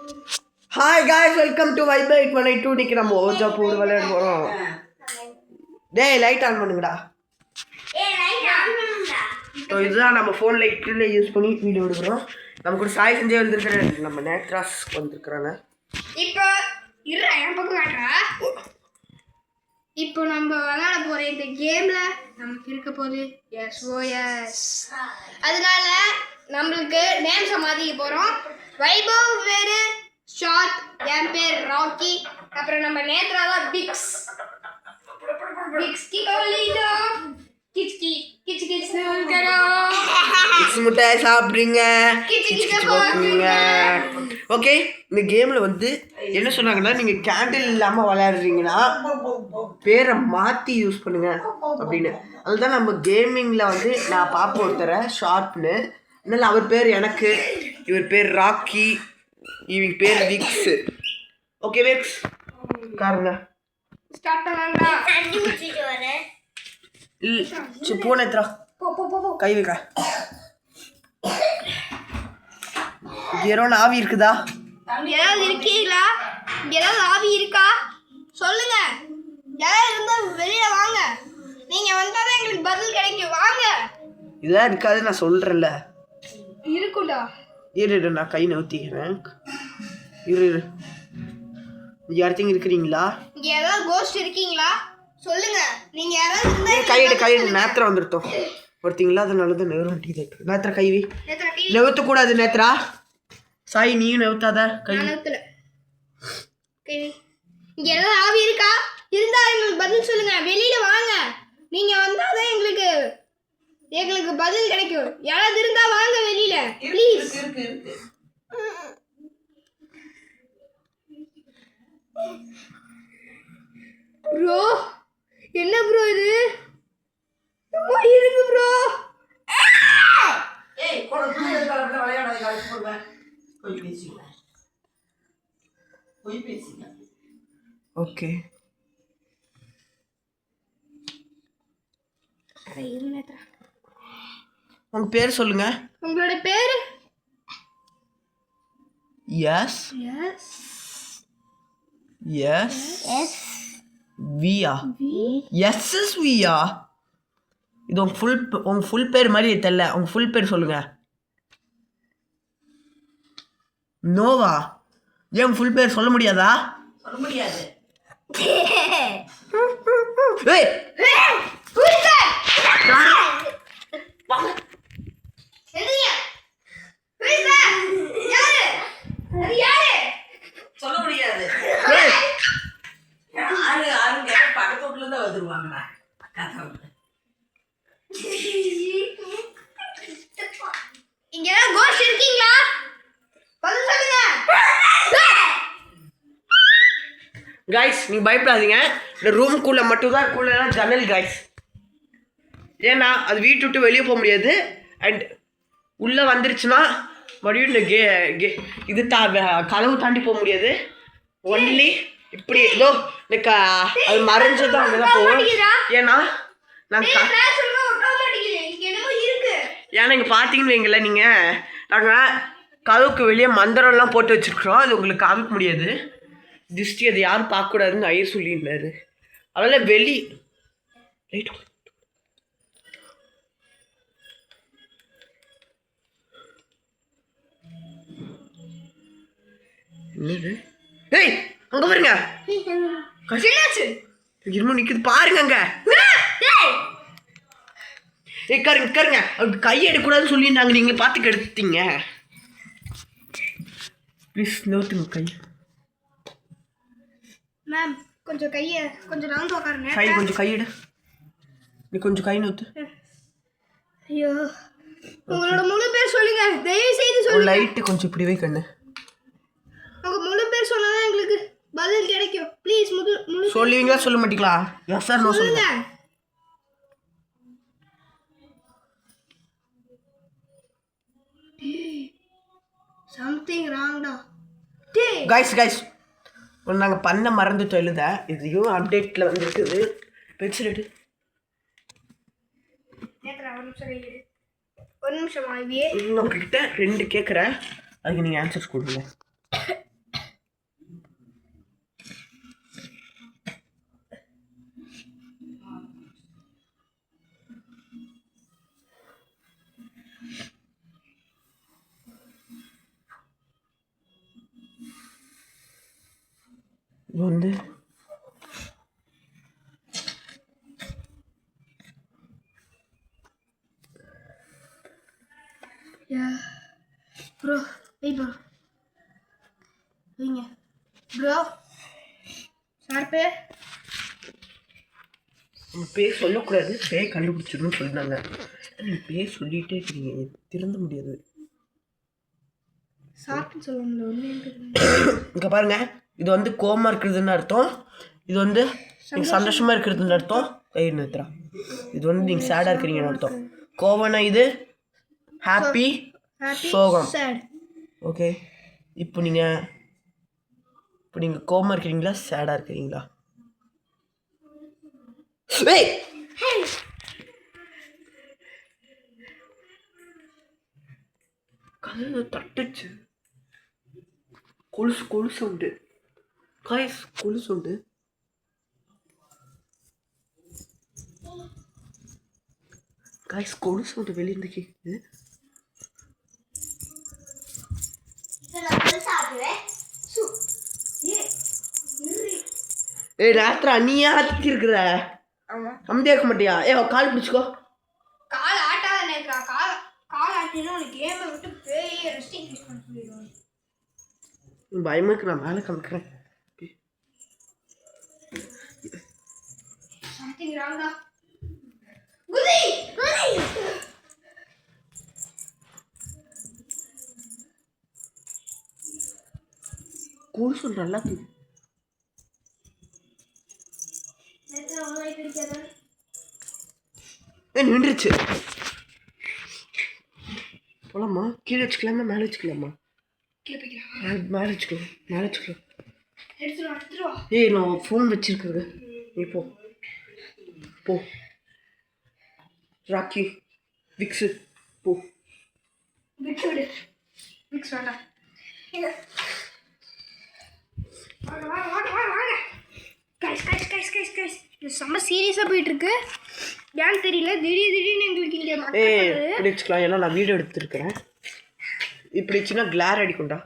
Hi guys, welcome to Vibe 812. இன்னைக்கு நம்ம ouija போடு விளையாட போறோம். டேய் லைட் ஆன் பண்ணுங்கடா. லைட் ஆன் பண்ணுடா. சோ இதுதான் நம்ம ஃபோன் லைட்ல யூஸ் பண்ணி வீடியோ எடுக்கிறோம். நமக்கு ஒரு சாய் செஞ்சே வந்திருக்காரு. நம்ம நேத்ராஸ் வந்திருக்காங்க. இப்போ இருடா என் பக்கம் காட்றா. இப்போ நம்ம விளையாட போற இந்த கேம்ல நமக்கு இருக்க போகுது SOS. அதனால நம்மளுக்கு நேம்ஸை மாற்றிக்க போகிறோம். வைபவ் வேறு ஷார்ட், என் பேர் ராக்கி, அப்புறம் நம்ம நேத்ரா தான் பிக்ஸ். பிக்ஸ் की गोली दो किचकी किच किच सुन करो किच முட்டாய் சாப்பிடுங்க கிச் கிச் போடுங்க. ஓகே, இந்த கேம்ல வந்து என்ன சொன்னாங்கன்னா நீங்க கேண்டில் இல்லாம விளையாடுறீங்கன்னா பேரை மாத்தி யூஸ் பண்ணுங்க அப்படின்னு. அதுதான் நம்ம கேமிங்ல வந்து நான் பாப்ப ஒருத்தர ஷார்ப்னு, அதனால அவர் பேர் எனக்கு, இவர் பேர் ராக்கி, இவங்க பேர் விக்ஸ். ஓகே விக்ஸ் காருங்க ஸ்டார்ட் பண்ணலாம்டா. தண்ணி ஊத்திட்டு வரேன். இல்ல போன எத்ரா கை வைக்க. ஏரோல ஆவி இருக்குதா? ஏதாவது இருக்கீங்களா? ஏதாவது ஆவி இருக்கா சொல்லுங்க. யாராவது இருந்தா வெளியில வாங்க. நீங்க வந்தாதான் எங்களுக்கு பதில் கிடைக்கும். வாங்க. இதெல்லாம் இருக்காது நான் சொல்றேன்ல. இருக்குடா. இரு நான் கை நவுத்திக்கிறேன். இரு இங்க யார்த்தையும் இருக்கிறீங்களா? இங்க ஏதாவது கோஸ்ட் இருக்கீங்களா சொல்லுங்க. நீங்க யாராவது இருந்தா கையெடு நேத்ரா வந்துட்டோம் ஒருத்தீங்களா? அதனால தான் நேரம் டீ இருக்கு. நேத்ரா கைவி நெவுத்த கூடாது. நேத்ரா சாய் நீயும் நெவுத்தாத கை நெவுத்தல. கைவி இங்க ஏதாவது ஆவி இருக்கா? இருந்தா எங்களுக்கு பதில் சொல்லுங்க. வெளியில வாங்க. நீங்க வந்தாதான் எங்களுக்கு பதில் கிடைக்கும். யாராவது இருந்தா வாங்க வெளியில ப்ளீஸ். ப்ரோ என்ன ப்ரோ இது? இருக்கு ப்ரோ. ஏய் கொண்டு வந்து விளையாடாத காலி போங்க. போய் பேசிங்க. ஓகே உங்க பேர் சொல்லுங்க. உங்களோட பேர்? எஸ் எஸ் எஸ் எஸ் வியா எஸ் எஸ் வியா. இது உங்க ஃபுல் பேர் மாதிரி தெரியல. உங்க ஃபுல் பேர் சொல்லுங்க. நோவா. ஏன் ஃபுல் பேர் சொல்ல முடியாதா? சொல்ல முடியாது. ஏய் சொல்ல முடியாது. பக்கத்து வீட்டுல தான் வந்துருவாங்கடா. இங்க கோஸ்ட் இருக்கீங்களா? பதில் சொல்லுங்க. கைஸ் நீங்க பயப்படாதீங்க. இந்த ரூம்குள்ள மட்டும் தான் குள்ளலாம் ஜன்னல் கைஸ். ஏன்னா அது வீட்டு விட்டு வெளியே போக முடியாது. அண்ட் உள்ளே வந்துருச்சுன்னா மறுபடியும் இந்த இது கதவு தாண்டி போக முடியாது. ஒன்லி இப்படி ஏதோ இந்த அது மறைஞ்சதான் அங்கே தான் போகும். ஏன்னா ஏன்னா இங்கே பார்த்தீங்கன்னு வைங்களேன், நீங்கள் நாங்கள் கதவுக்கு வெளியே மந்திரம்லாம் போட்டு வச்சுருக்குறோம். அது உங்களுக்கு காமிக்க முடியாது. திருஷ்டி அதை யாரும் பார்க்கக்கூடாதுன்னு ஐயர் சொல்லியிருந்தாரு. அதனால் வெளி ரைட் என்னது? ஏய் அங்க பாருங்க. இன்னும் நிக்குது பாருங்க அங்க. ஏய் கருங்க கை எடுக்கக்கூடாதுன்னு சொல்லியிருந்தாங்க. நீங்க பார்த்து எடுத்தீங்க. Please நோட்டுங்க guy. மேம் கொஞ்சம் கையை கொஞ்சம் நவுந்து உட்காருங்க. கை கொஞ்சம் கை எடு. நீ கொஞ்சம் கை நோத்து. ஐயோ உங்களோட முழு பேர் சொல்லுங்க. தயவு செய்து சொல்லுங்க. லைட் கொஞ்சம் இப்படி வை கண்ணு. உங்க முழு பேர் சொன்னாதான் எங்களுக்கு பதில் கிடைக்கும். ப்ளீஸ் முழு சொல்லுவீங்களா சொல்ல மாட்டீங்களா? எஸ் சார் நோ சொல்லுங்க. சம்திங் ராங்டா. கைஸ் நாங்கள் பண்ண மறந்துட்டோம் எழுத. இதையும் அப்டேட்டில் வந்துருக்குது. பென்சில் எடு. ஒரு நிமிஷம் உங்ககிட்ட 2 கேட்குறேன். அதுக்கு நீங்கள் ஆன்சர்ஸ் கொடுங்க. வந்து ப்ரோ ப்ரோ வைங்க ப்ரோ ஷார்ப்பு நம்ம பேர் சொல்லக்கூடாது, பேர் கண்டுபிடிச்சிடணும்னு சொல்லிட்டாங்க. நீங்கள் பேர் சொல்லிகிட்டே இருக்கீங்க, திறந்த முடியாது. ஷார்ப்னு சொல்ல முடியல. இங்கே பாருங்க, இது வந்து கோவமாக இருக்கிறதுன்னு அர்த்தம், இது வந்து நீங்கள் சந்தோஷமாக இருக்கிறதுன்னு அர்த்தம். கை நிறுத்துறா. இது வந்து நீங்கள் சேடாக இருக்கிறீங்கன்னு அர்த்தம். கோவம்னா இது ஹாப்பி, சோகம். ஓகே, இப்போ நீங்கள் கோவமாக இருக்கிறீங்களா சேடாக இருக்கிறீங்களா? கதவு தட்டுச்சு. கொலுசு உண்டு காய்ஸ், கொலுசு உண்டு. காய்ஸ் கொலுசு உண்டு வெளியிருந்து கேக்குது. ஏய் ராத்திரா, நீ ஆத்தி இருக்கிற அமைதியா இருக்க மாட்டியா? கால் பிடிச்சிக்கோ. கால் ஆட்டாத நேக்கா, கால் ஆட்டினா உனக்கு கேமை விட்டு பேய் ரெஸ்டிங் பண்ண சொல்லிடுவாங்க. பயமா இருக்கு, நான் மேலே காமிக்கிறேன். சம்திங் ராங்கா. குதி குதி. கூல் சொல்ற நல்லா இருக்கு. நின்றுச்சு. போலாமா? கீழே வச்சுக்கலாமா மேலே வச்சுக்கலாமா? மேலே வச்சுக்கலாம். ஏய் நான் ஃபோன் வச்சிருக்கேங்க, நீ போ ராக்கி விக்ஸு போ. விக்ஸ் வேண்டாம். செம்ம சீரியஸாக போயிட்டு இருக்கு. ஏன்னு தெரியல, திடீர்னு எங்களுக்கு இங்கே இப்படி வச்சுக்கலாம், ஏன்னா நான் வீடியோ எடுத்துருக்கிறேன். இப்படி வச்சுன்னா கிளார் அடிக்கும்டா.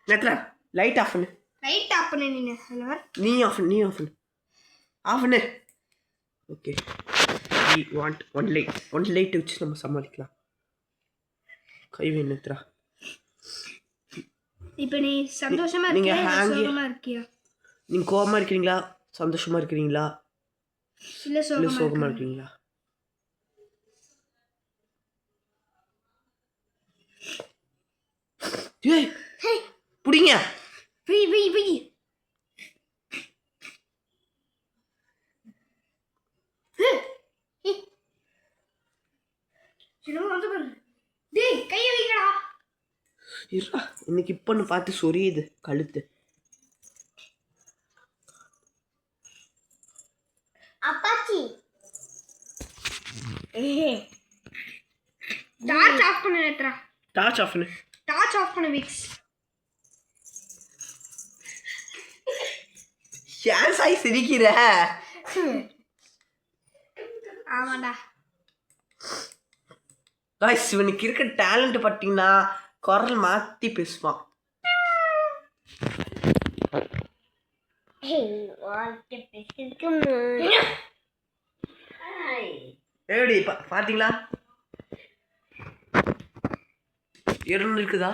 நேத்ரா லைட் ஆஃப் பண்ணு. நீ ஆஃப் பண்ணு. Okay, we want one light வச்சு நம்ம சமாளிக்கலாம். கை வேணுத்ரா. இப்போ நீ சந்தோஷமா இருக்கியா சோகமா இருக்கியா? நீங்க கோவமா இருக்கீங்களா சந்தோஷமா இருக்கீங்களா இல்ல சோகமா இருக்கீங்களா? ஏய் புடிங்க. வை டேய் கையை வைக்கடா. இன்னைக்கு இப்பன்னு பார்த்து சொரியுது கழுத்து. அப்பாச்சி டார்ச் ஆஃப் பண்ணு நேத்ரா. டார்ச் ஆஃப் பண்ணு விக்ஸ். ஏன் சாய் சிரிக்கிற? ஆமாடா காய்ஸ், இவனுக்கு இருக்க டேலண்ட் பார்த்தீங்கன்னா குரல் மாற்றி பேசுவான். எப்படி பார்த்தீங்களா? இருக்குதா?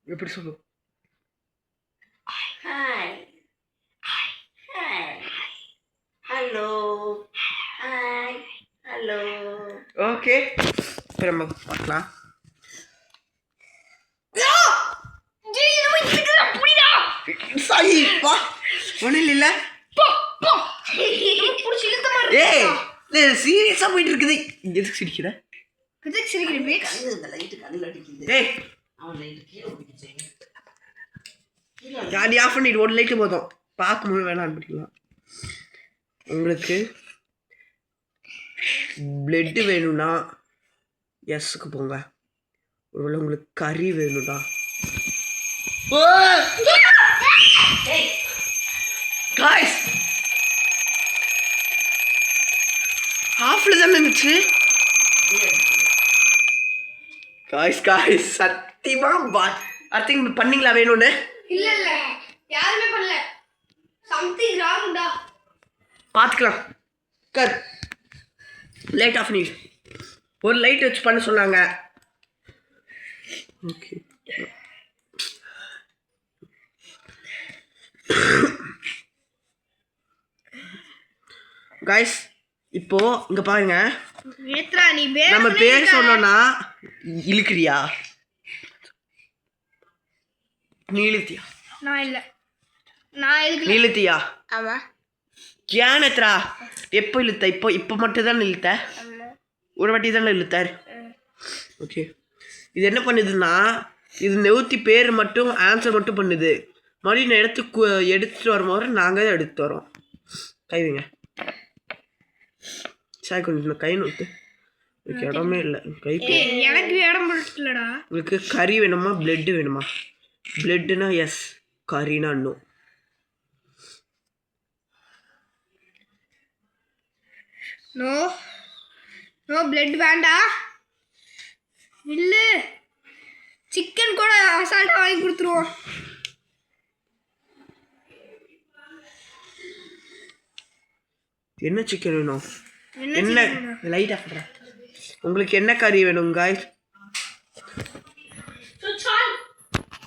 எப்படி சொல்லு? ஹாய் ஹலோ ஓகே, இப்போ நம்ம பார்க்கலாம். ஒன்றும் இல்லை. ஏய் சீரியஸாக போயிட்டு இருக்குது. எதுக்கு சிரிக்கிற? ஜாலி ஆஃப் பண்ணிட்டு ஒரு லைட்டு போதும், பார்க்கும்போது வேணாம் பண்ணிக்கலாம். உங்களுக்கு பிளட்டு வேணும்னா எஸ்ஸுக்கு போங்க. ஒருவேளை உங்களுக்கு கறி வேணும்னா காய்ஸ் ஹாஃப்ல தான் இருந்துச்சு காய்ஸ் சத்தியமா அடுத்து பண்ணீங்களா வேணும்னு இல்ல யாருமே பண்ணல சம்திங் ராங்டா பார்த்துக்கலாம் கர் லைட் ஆஃப் பண்ணி ஒரு லைட் வச்சு பண்ண சொன்னாங்க ஓகே காய்ஸ் இப்போ இங்க பாருங்க நேத்ரா நீ நம்ம பேர் சொன்னோம்னா இழுக்கிறியா நீ இழுத்தியா நான் இல்ல நான் எதுக்கு நீ இழுத்தியா ஆமா ஏன் நேத்ரா எப்போ இழுத்த இப்போ மட்டும் தான் இழுத்த ஒரு வாட்டி தானே இழுத்தார் ஓகே இது என்ன பண்ணுதுன்னா இது நெவுத்தி பேர் மட்டும் ஆன்சர் மட்டும் பண்ணுது மறுபடியும் நான் எடுத்துட்டு வரும்போது நாங்கள் தான் எடுத்து வரோம் கை வைங்க சாய் கொஞ்சம் கை நோட்டு எனக்கு இடமே இல்லை கை எனக்கு இடம் இல்லடா உங்களுக்கு கறி வேணுமா பிளட்டு வேணுமா பிளட்டுனா எஸ் கறினா நோ நோ நோ பிளட் வேண்டாம் இல்ல சிக்கன் கூட அசால்ட்டா வாங்கி கொடுத்துருவோம் என்ன சிக்கன் வேணும் என்ன லைட் ஆஃப் உங்களுக்கு என்ன கறி வேணும் காய்ஸ்